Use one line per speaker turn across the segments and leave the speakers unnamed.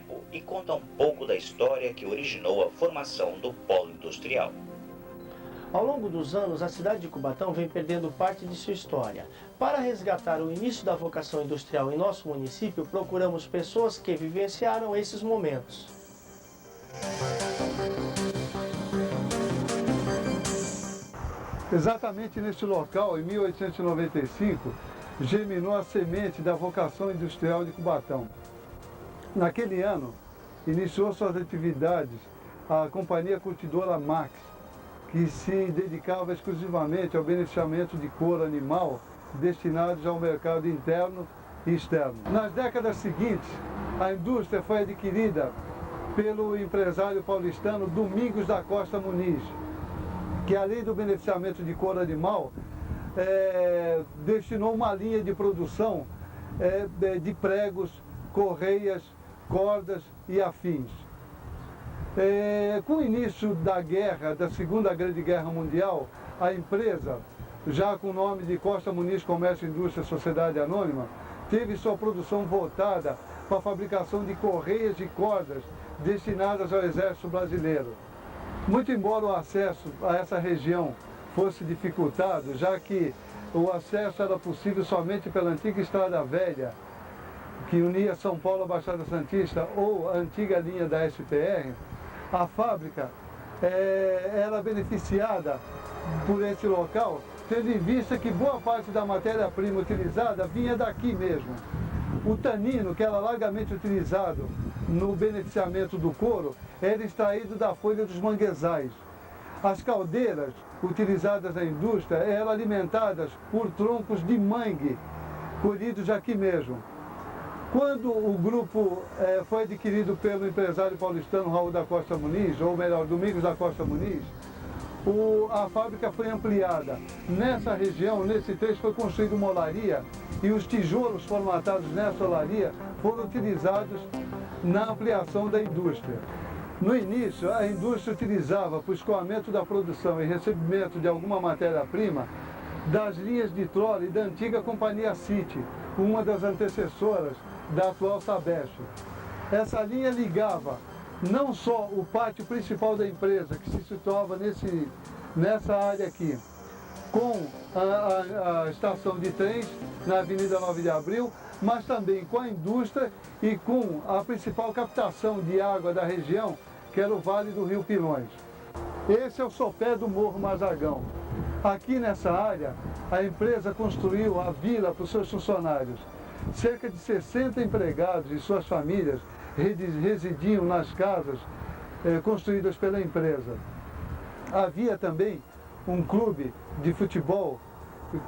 tempo e conta um pouco da história que originou a formação do polo industrial.
Ao longo dos anos, a cidade de Cubatão vem perdendo parte de sua história. Para resgatar o início da vocação industrial em nosso município, procuramos pessoas que vivenciaram esses momentos.
Exatamente neste local, em 1895, germinou a semente da vocação industrial de Cubatão. Naquele ano, iniciou suas atividades a Companhia Curtidora Max, que se dedicava exclusivamente ao beneficiamento de couro animal destinados ao mercado interno e externo. Nas décadas seguintes, a indústria foi adquirida pelo empresário paulistano Domingos da Costa Muniz, que além do beneficiamento de couro animal, destinou uma linha de produção de pregos, correias, cordas e afins. Com o início da guerra, da Segunda Grande Guerra Mundial, a empresa, já com o nome de Costa Muniz Comércio e Indústria Sociedade Anônima, teve sua produção voltada para a fabricação de correias e cordas destinadas ao Exército Brasileiro. Muito embora o acesso a essa região fosse dificultado, já que o acesso era possível somente pela antiga Estrada Velha, que unia São Paulo à Baixada Santista, ou a antiga linha da SPR, a fábrica era beneficiada por esse local, tendo em vista que boa parte da matéria-prima utilizada vinha daqui mesmo. O tanino, que era largamente utilizado no beneficiamento do couro, era extraído da folha dos manguezais. As caldeiras utilizadas na indústria eram alimentadas por troncos de mangue, colhidos aqui mesmo. Quando o grupo foi adquirido pelo empresário paulistano Raul da Costa Muniz, ou melhor, Domingos da Costa Muniz, a fábrica foi ampliada. Nessa região, nesse trecho, foi construída uma olaria e os tijolos formatados nessa olaria foram utilizados na ampliação da indústria. No início, a indústria utilizava para o escoamento da produção e recebimento de alguma matéria-prima das linhas de trole da antiga Companhia City, uma das antecessoras da atual Sabesp. Essa linha ligava não só o pátio principal da empresa, que se situava nessa área aqui, com a estação de trens na Avenida 9 de Abril, mas também com a indústria e com a principal captação de água da região, que era o Vale do Rio Pilões. Esse é o sopé do Morro Mazagão. Aqui nessa área, a empresa construiu a vila para os seus funcionários. Cerca de 60 empregados e suas famílias residiam nas casas construídas pela empresa. Havia também um clube de futebol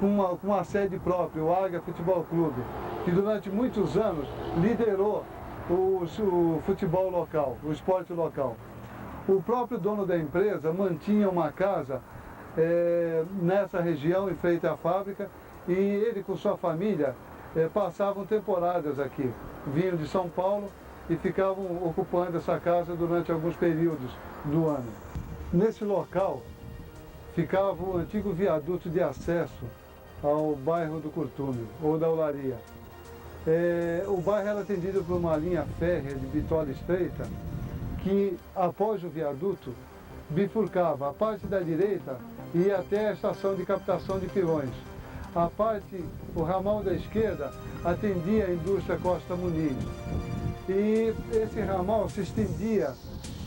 com uma sede própria, o Águia Futebol Clube, que durante muitos anos liderou o futebol local, o esporte local. O próprio dono da empresa mantinha uma casa nessa região, em frente à fábrica, e ele com sua família passavam temporadas aqui. Vinham de São Paulo e ficavam ocupando essa casa durante alguns períodos do ano. Nesse local ficava o antigo viaduto de acesso ao bairro do Curtume, ou da Olaria. O bairro era atendido por uma linha férrea de bitola estreita que, após o viaduto, bifurcava. A parte da direita ia até a estação de captação de pilões. O ramal da esquerda atendia a indústria Costa Muniz. E esse ramal se estendia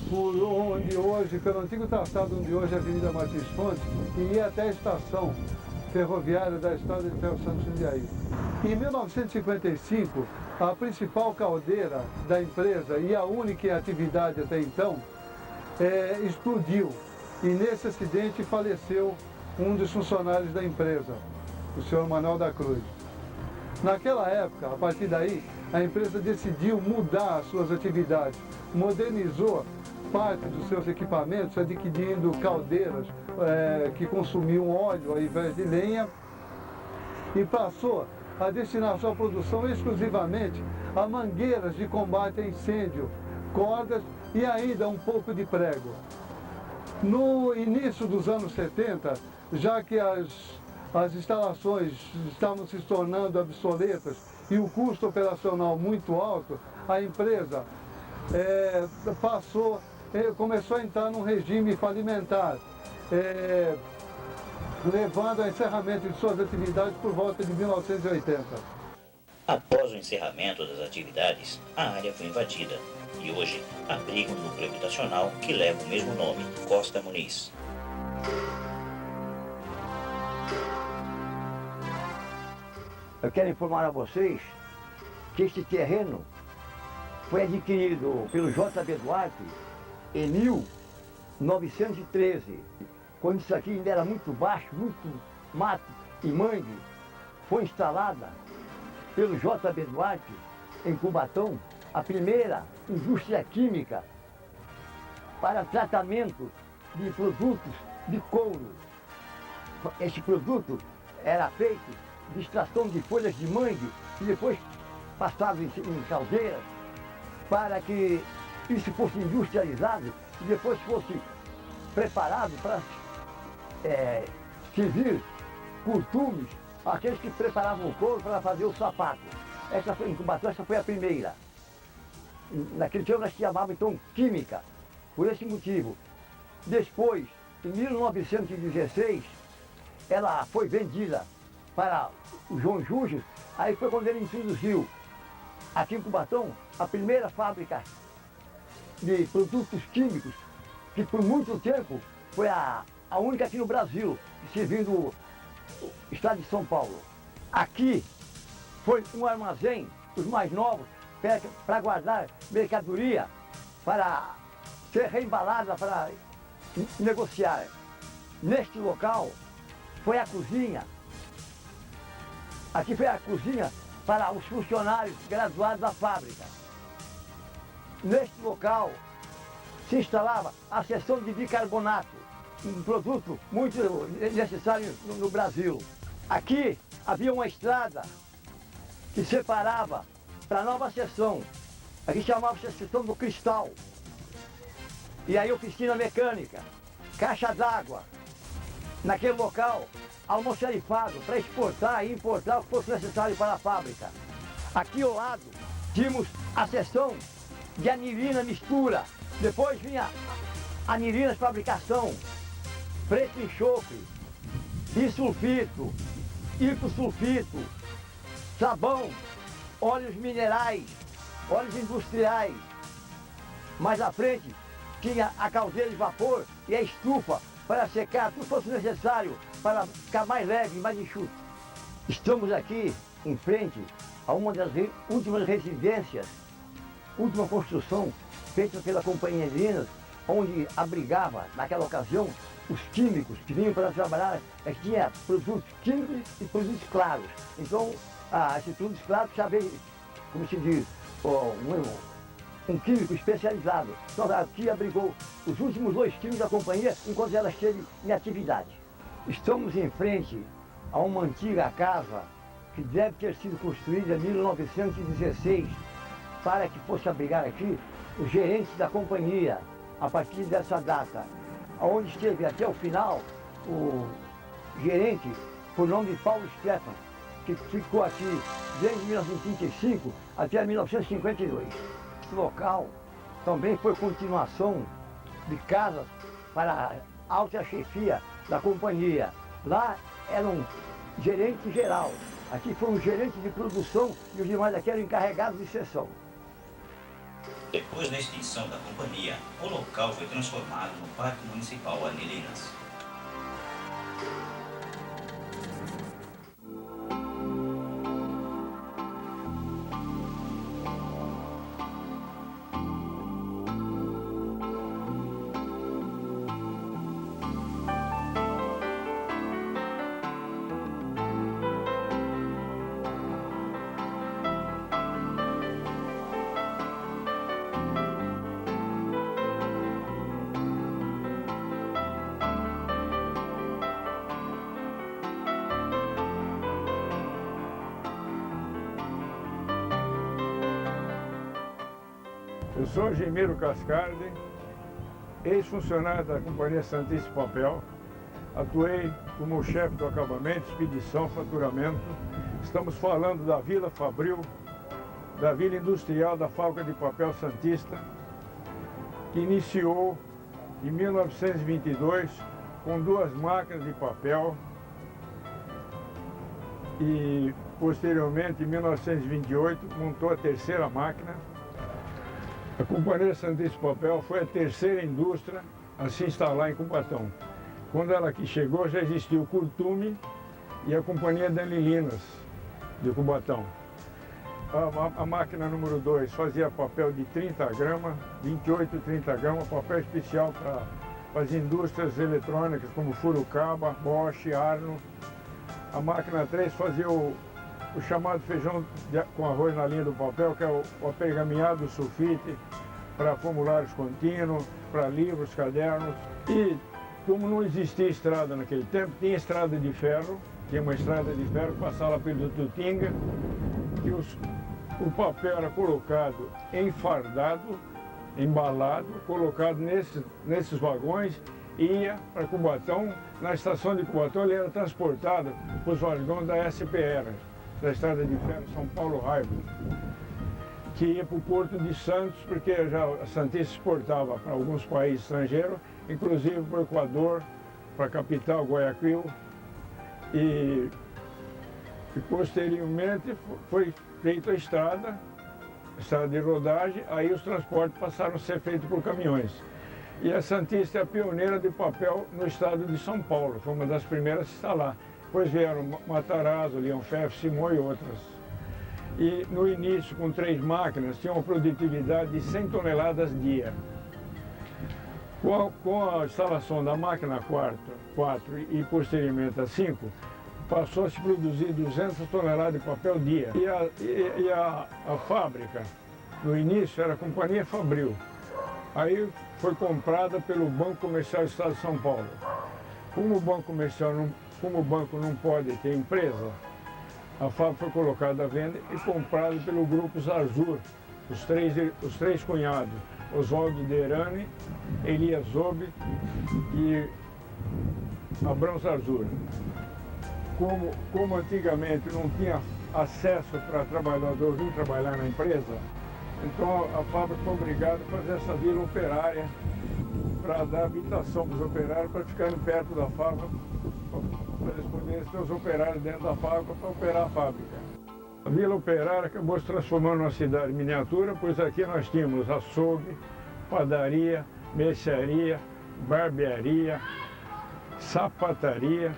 pelo antigo traçado onde hoje é a Avenida Martins Fontes, e ia até a estação ferroviária da Estrada de Ferro Santos Jundiaí. Em 1955, a principal caldeira da empresa e a única em atividade até então, explodiu. E nesse acidente faleceu um dos funcionários da empresa, o senhor Manuel da Cruz. Naquela época, a partir daí, a empresa decidiu mudar as suas atividades, modernizou parte dos seus equipamentos, adquirindo caldeiras que consumiam óleo ao invés de lenha, e passou a destinar sua produção exclusivamente a mangueiras de combate a incêndio, cordas e ainda um pouco de prego. No início dos anos 70, já que as instalações estavam se tornando obsoletas e o custo operacional muito alto, a empresa começou a entrar num regime falimentar, levando ao encerramento de suas atividades por volta de 1980.
Após o encerramento das atividades, a área foi invadida e hoje abriga um núcleo habitacional que leva o mesmo nome, Costa Muniz.
Eu quero informar a vocês que este terreno foi adquirido pelo J.B. Duarte em 1913, quando isso aqui ainda era muito baixo, muito mato e mangue. Foi instalada pelo J.B. Duarte em Cubatão a primeira indústria química para tratamento de produtos de couro. Este produto era feito de extração de folhas de mangue e depois passado em caldeiras para que isso fosse industrializado e depois fosse preparado para servir curtumes àqueles que preparavam o couro para fazer o sapato. Essa foi, em Cubatão, essa foi a primeira. Naquele tempo nós chamávamos então química, por esse motivo. Depois, em 1916, ela foi vendida para o João Júlio, aí foi quando ele introduziu aqui em Cubatão a primeira fábrica de produtos químicos, que por muito tempo foi a única aqui no Brasil, servindo o estado de São Paulo. Aqui foi um armazém, os mais novos, para guardar mercadoria, para ser reembalada, para negociar. Neste local foi a cozinha. Aqui foi a cozinha para os funcionários graduados da fábrica. Neste local se instalava a seção de bicarbonato, um produto muito necessário no Brasil. Aqui havia uma estrada que separava para a nova seção. Aqui chamava-se a seção do cristal. E aí oficina mecânica, caixa d'água. Naquele local, almoxarifado para exportar e importar o que fosse necessário para a fábrica. Aqui ao lado, tínhamos a seção de anilina mistura. Depois vinha anilina de fabricação, preto enxofre, bisulfito, hipossulfito, sabão, óleos minerais, óleos industriais. Mais à frente tinha a caldeira de vapor e a estufa para secar tudo que fosse necessário para ficar mais leve, mais enxuto. Estamos aqui em frente a uma das últimas residências, última construção feita pela Companhia de Minas, onde abrigava, naquela ocasião, os químicos que vinham para trabalhar. Tinha produtos químicos e produtos claros. Então, esses produtos claros sabem, como se diz, um químico especializado. Então, aqui abrigou os últimos 2 químicos da companhia enquanto ela esteve em atividade. Estamos em frente a uma antiga casa que deve ter sido construída em 1916 para que fosse abrigar aqui os gerentes da companhia a partir dessa data, onde esteve até o final o gerente por nome de Paulo Stefan, que ficou aqui desde 1935 até 1952. Esse local também foi continuação de casas para a alta chefia da companhia. Lá era um gerente geral, aqui foi um gerente de produção e os demais aqui eram encarregados de seção.
Depois da extinção da companhia, o local foi transformado no Parque Municipal Anilinas.
Eu sou Geimiro Cascardi, ex-funcionário da Companhia Santista de Papel. Atuei como chefe do acabamento, expedição, faturamento. Estamos falando da Vila Fabril, da Vila Industrial da Fábrica de Papel Santista, que iniciou em 1922 com 2 máquinas de papel e posteriormente, em 1928, montou a 3ª máquina. A Companhia Santista do Papel foi a 3ª indústria a se instalar em Cubatão. Quando ela aqui chegou, já existia o Curtume e a Companhia Danilinas de Cubatão. A máquina número 2 fazia papel de 30 gramas, 28 e 30 gramas, papel especial para as indústrias eletrônicas como Furucaba, Bosch, Arno. A máquina 3 fazia o chamado feijão com arroz na linha do papel, que é o apergaminhado sulfite para formulários contínuos, para livros, cadernos. E como não existia estrada naquele tempo, tinha estrada de ferro, tinha uma estrada de ferro que passava pelo Tutinga, e o papel era colocado enfardado, embalado, colocado nesses vagões e ia para Cubatão. Na estação de Cubatão ele era transportado para os vagões da SPR, da Estrada de Ferro São Paulo-Raiva, que ia para o Porto de Santos, porque já a Santista exportava para alguns países estrangeiros, inclusive para o Equador, para a capital, Guayaquil, e posteriormente foi feita a estrada de rodagem, aí os transportes passaram a ser feitos por caminhões. E a Santista é a pioneira de papel no estado de São Paulo, foi uma das primeiras a se instalar. Depois vieram Matarazzo, Leão Feff, Simão e outras. E no início, com 3 máquinas, tinha uma produtividade de 100 toneladas dia. Com a instalação da máquina 4 e posteriormente a 5, passou a se produzir 200 toneladas de papel dia. E a fábrica, no início, era a Companhia Fabril. Aí foi comprada pelo Banco Comercial do Estado de São Paulo. Como o banco não pode ter empresa, a fábrica foi colocada à venda e comprada pelo Grupo Zarzur, os três cunhados, Oswaldo Derani, Elias Zobe e Abrão Zarzur. Como antigamente não tinha acesso para trabalhador vir trabalhar na empresa, então a fábrica foi obrigada a fazer essa vila operária para dar habitação para os operários, para ficarem perto da fábrica, para eles poderem ter os operários dentro da fábrica para operar a fábrica. A Vila Operária acabou se transformando numa cidade miniatura, pois aqui nós tínhamos açougue, padaria, mercearia, barbearia, sapataria,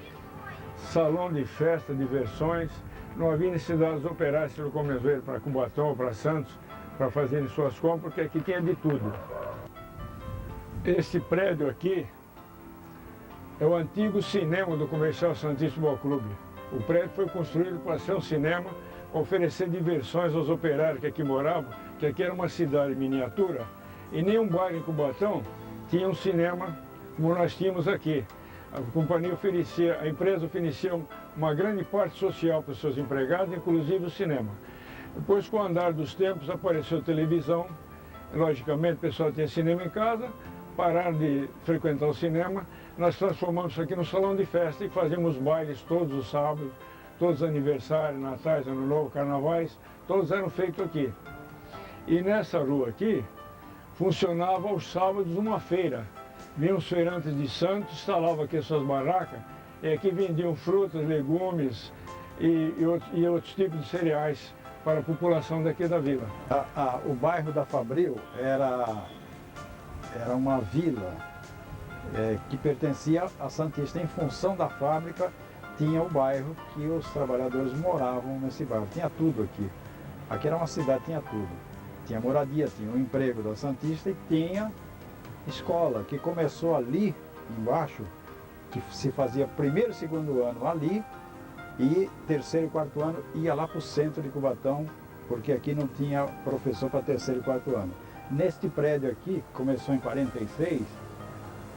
salão de festa, diversões. Não havia necessidade dos operários se locomoverem para Cubatão ou para Santos para fazerem suas compras, porque aqui tinha de tudo. Esse prédio aqui é o antigo cinema do Comercial Santista Futebol Clube. O prédio foi construído para ser um cinema, oferecer diversões aos operários que aqui moravam, que aqui era uma cidade miniatura, e nenhum bairro em Cubatão tinha um cinema como nós tínhamos aqui. A empresa oferecia uma grande parte social para os seus empregados, inclusive o cinema. Depois, com o andar dos tempos, apareceu televisão, logicamente o pessoal tinha cinema em casa, pararam de frequentar o cinema, nós transformamos isso aqui no salão de festa e fazíamos bailes todos os sábados, todos os aniversários, natais, ano novo, carnavais, todos eram feitos aqui. E nessa rua aqui, funcionava aos sábados uma feira. Vinham os feirantes de Santos, instalavam aqui suas barracas, e aqui vendiam frutas, legumes e outros tipos de cereais para a população daqui da vila.
O bairro da Fabril era uma vila que pertencia à Santista. Em função da fábrica, tinha o bairro que os trabalhadores moravam nesse bairro. Tinha tudo aqui. Aqui era uma cidade, tinha tudo. Tinha moradia, tinha o emprego da Santista e tinha escola, que começou ali embaixo, que se fazia primeiro e segundo ano ali, e terceiro e quarto ano ia lá para o centro de Cubatão, porque aqui não tinha professor para terceiro e quarto ano. Neste prédio aqui, que começou em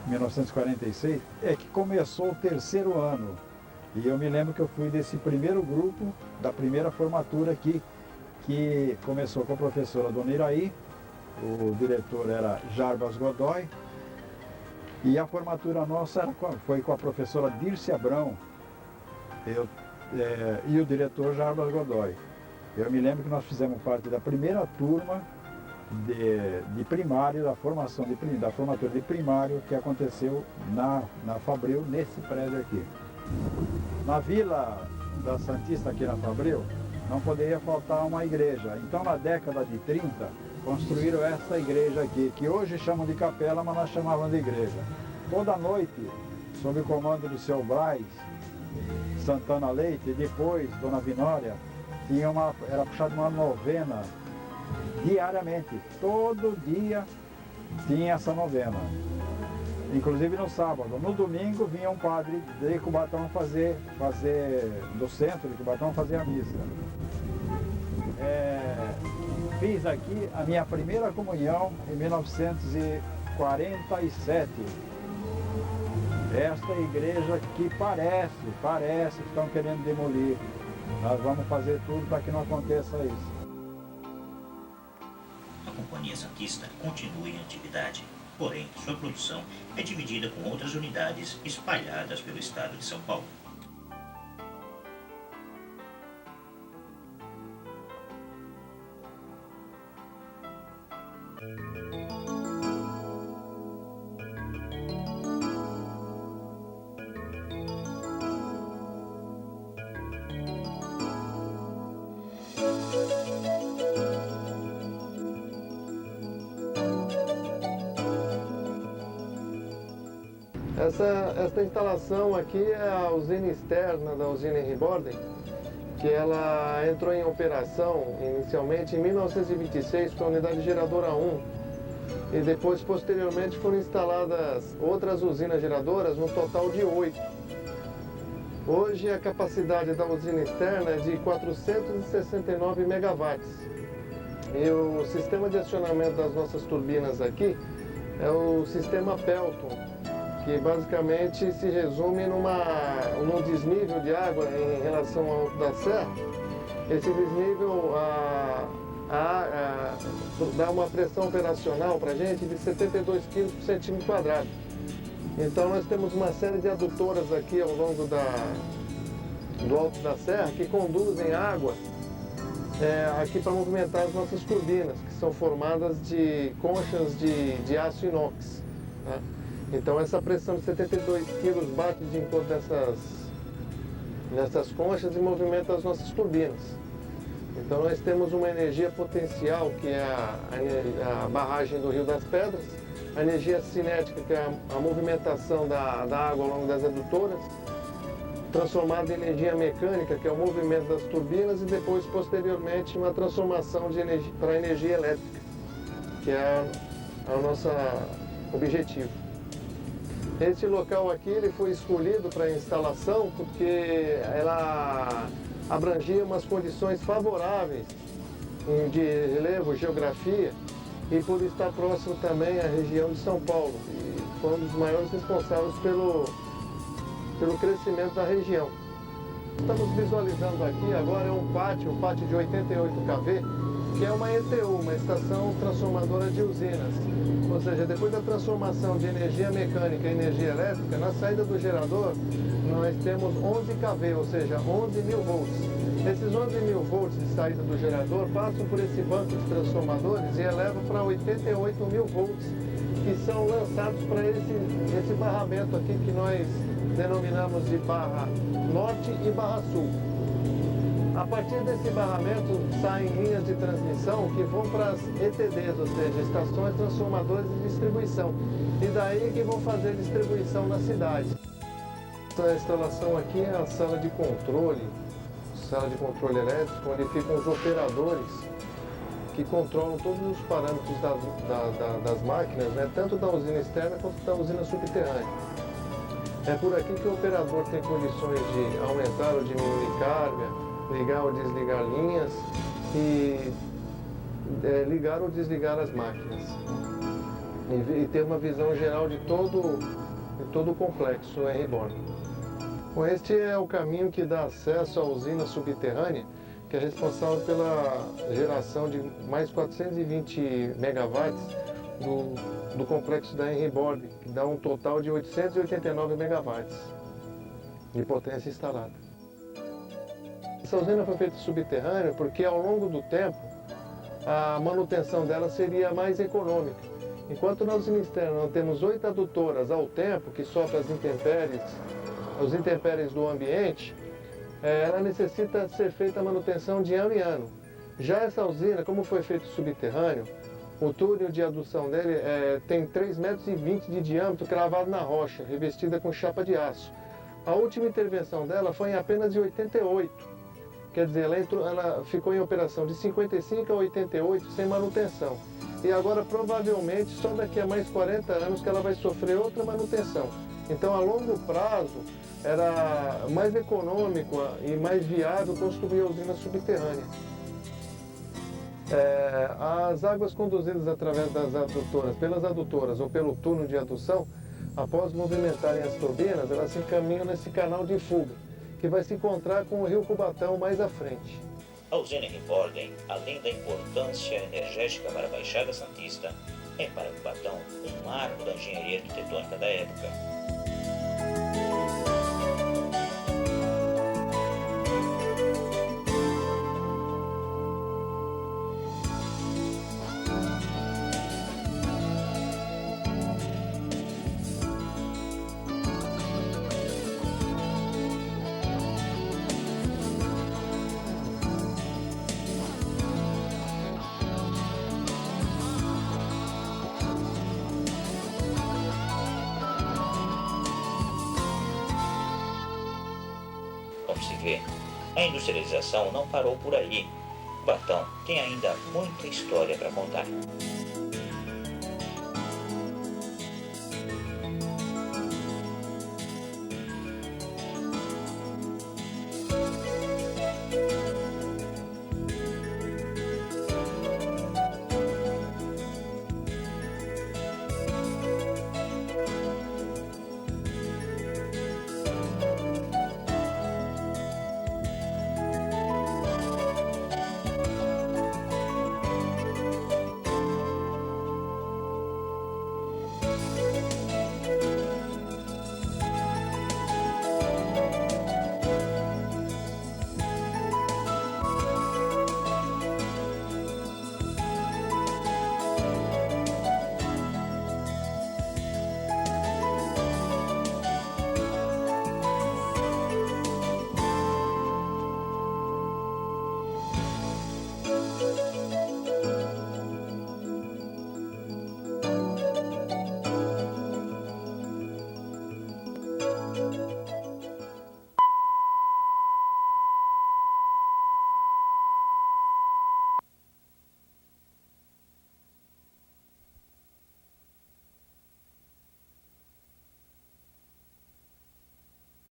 1946, é que começou o terceiro ano. E eu me lembro que eu fui desse primeiro grupo, da primeira formatura aqui, que começou com a professora Dona Iraí, o diretor era Jarbas Godoy, e a formatura nossa foi com a professora Dirce Abrão, e o diretor Jarbas Godoy. Eu me lembro que nós fizemos parte da primeira turma de primário, da formatura de primário que aconteceu na Fabril, nesse prédio aqui. Na Vila da Santista, aqui na Fabril, não poderia faltar uma igreja. Então, na década de 30, construíram essa igreja aqui, que hoje chamam de capela, mas nós chamávamos de igreja. Toda noite, sob o comando do seu Braz, Santana Leite, e depois Dona Vinória, era puxada uma novena diariamente. Todo dia tinha essa novena. Inclusive no sábado. No domingo vinha um padre de Cubatão do centro de Cubatão fazer a missa. Fiz aqui a minha primeira comunhão em 1947. Esta igreja que parece que estão querendo demolir. Nós vamos fazer tudo para que não aconteça isso.
A Companhia Santista continua em atividade, porém sua produção é dividida com outras unidades espalhadas pelo estado de São Paulo.
Esta instalação aqui é a usina externa da usina Henry Borden, que ela entrou em operação inicialmente em 1926 com a unidade geradora 1 e depois, posteriormente, foram instaladas outras usinas geradoras, no total de 8. Hoje a capacidade da usina externa é de 469 megawatts e o sistema de acionamento das nossas turbinas aqui é o sistema Pelton, que basicamente se resume num desnível de água em relação ao alto da serra. Esse desnível dá uma pressão operacional para a gente de 72 kg por centímetro quadrado. Então nós temos uma série de adutoras aqui ao longo do alto da serra que conduzem água aqui para movimentar as nossas turbinas, que são formadas de conchas de aço inox, né? Então essa pressão de 72 kg bate de encontro nessas conchas e movimenta as nossas turbinas. Então nós temos uma energia potencial, que é a barragem do Rio das Pedras, a energia cinética, que é a movimentação da água ao longo das adutoras, transformada em energia mecânica, que é o movimento das turbinas, e depois, posteriormente, uma transformação para energia elétrica, que é o nosso objetivo. Esse local aqui ele foi escolhido para a instalação porque ela abrangia umas condições favoráveis de relevo, geografia, e por estar próximo também à região de São Paulo. E foi um dos maiores responsáveis pelo crescimento da região. Estamos visualizando aqui agora um pátio de 88 kV, que é uma ETU, uma estação transformadora de usinas. Ou seja, depois da transformação de energia mecânica em energia elétrica, na saída do gerador, nós temos 11 kV, ou seja, 11.000 volts. Esses 11.000 volts de saída do gerador passam por esse banco de transformadores e elevam para 88.000 volts, que são lançados para esse barramento aqui, que nós denominamos de barra norte e barra sul. A partir desse barramento saem linhas de transmissão que vão para as ETDs, ou seja, estações transformadoras de distribuição. E daí que vão fazer distribuição na cidade. Essa instalação aqui é a sala de controle elétrico, onde ficam os operadores que controlam todos os parâmetros das máquinas, né, tanto da usina externa quanto da usina subterrânea. É por aqui que o operador tem condições de aumentar ou diminuir carga, ligar ou desligar linhas e ligar ou desligar as máquinas. E ter uma visão geral de todo o complexo Henry Borden. Bom, este é o caminho que dá acesso à usina subterrânea, que é responsável pela geração de mais 420 megawatts do complexo da Henry Borden, que dá um total de 889 megawatts de potência instalada. Essa usina foi feita subterrânea porque, ao longo do tempo, a manutenção dela seria mais econômica. Enquanto nós não temos 8 adutoras ao tempo, que sofrem os intempéries do ambiente, ela necessita ser feita a manutenção de ano em ano. Já essa usina, como foi feito subterrâneo, o túnel de adução dele tem 3,20 metros de diâmetro cravado na rocha, revestida com chapa de aço. A última intervenção dela foi em apenas em 88. Quer dizer, ela ficou em operação de 55 a 88 sem manutenção. E agora, provavelmente, só daqui a mais 40 anos que ela vai sofrer outra manutenção. Então, a longo prazo, era mais econômico e mais viável construir a usina subterrânea. As águas conduzidas através das adutoras, pelas adutoras ou pelo túnel de adução, após movimentarem as turbinas, elas se encaminham nesse canal de fuga, que vai se encontrar com o rio Cubatão mais à frente.
A usina Rimborden, além da importância energética para a Baixada Santista, é para Cubatão um marco da engenharia arquitetônica da época. Como se vê, a industrialização não parou por aí. Cubatão tem ainda muita história para contar.